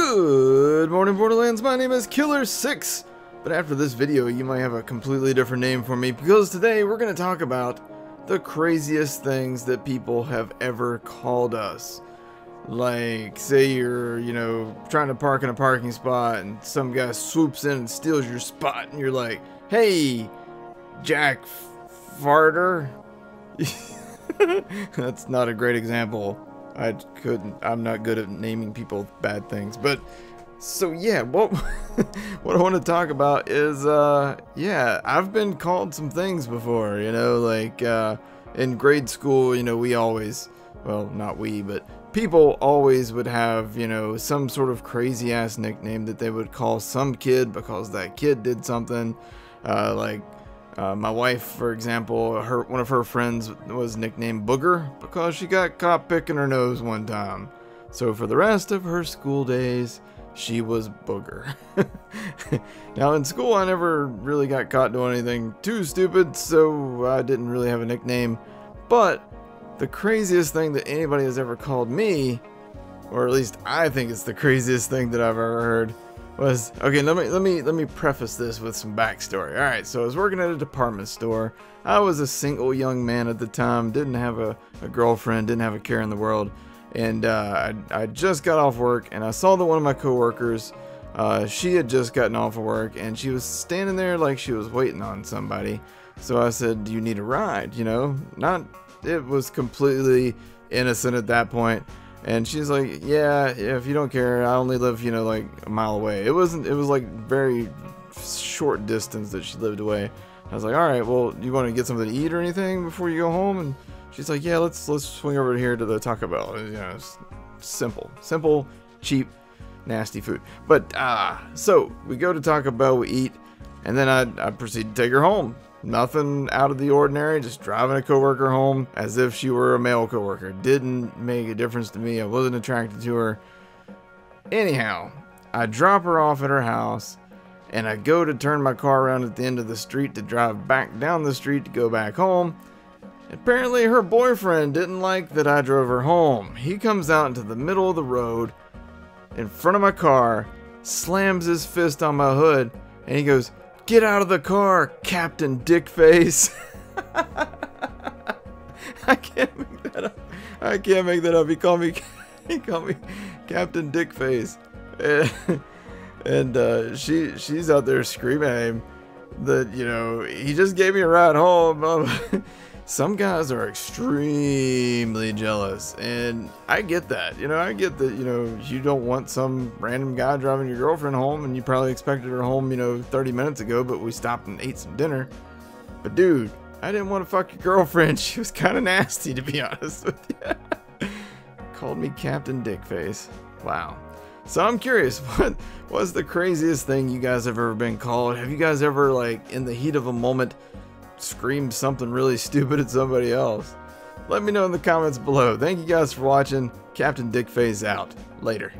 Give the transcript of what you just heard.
Good morning, Borderlands. My name is Killer6, but after this video you might have a completely different name for me, because today we're going to talk about the craziest things that people have ever called us. Like, say you're, trying to park in a parking spot and some guy swoops in and steals your spot and you're like, "Hey, Jack Farter." That's not a great example. I'm not good at naming people bad things, but so yeah, what I want to talk about is yeah, I've been called some things before, like in grade school, we always, well, not we, but people always would have, some sort of crazy ass nickname that they would call some kid because that kid did something. My wife, for example, one of her friends was nicknamed Booger because she got caught picking her nose one time. So for the rest of her school days, she was Booger. Now in school, I never really got caught doing anything too stupid, so I didn't really have a nickname. But the craziest thing that anybody has ever called me, or at least I think it's the craziest thing that I've ever heard, was, okay, let me preface this with some backstory. Alright, so I was working at a department store. I was a single young man at the time, didn't have a girlfriend, didn't have a care in the world, and I just got off work, and I saw that one of my coworkers, she had just gotten off of work, and she was standing there like she was waiting on somebody. So I said, "Do you need a ride?" It was completely innocent at that point. And she's like, yeah, if you don't care, I only live, like a mile away. It was like very short distance that she lived away. I was like, all right, well, do you want to get something to eat or anything before you go home? And she's like, yeah, let's swing over here to the Taco Bell. It's simple, cheap, nasty food. But, so we go to Taco Bell, we eat, and then I proceed to take her home. Nothing out of the ordinary, just driving a coworker home as if she were a male coworker. Didn't make a difference to me. I wasn't attracted to her. Anyhow, I drop her off at her house, and I go to turn my car around at the end of the street to drive back down the street to go back home. Apparently her boyfriend didn't like that I drove her home. He comes out into the middle of the road in front of my car, slams his fist on my hood, and he goes, "Get out of the car, Captain Dickface." I can't make that up. He called me Captain Dickface. And she's out there screaming at him that, he just gave me a ride home. Some guys are extremely jealous, and I get that. I get that, you don't want some random guy driving your girlfriend home, and you probably expected her home, 30 minutes ago, but we stopped and ate some dinner. But dude, I didn't want to fuck your girlfriend. She was kind of nasty, to be honest with you. Called me Captain Dickface. Wow. So I'm curious, what was the craziest thing you guys have ever been called? Have you guys ever, like, in the heat of a moment, screamed something really stupid at somebody else? Let me know in the comments below. Thank you guys for watching. Captain Dickface out. Later.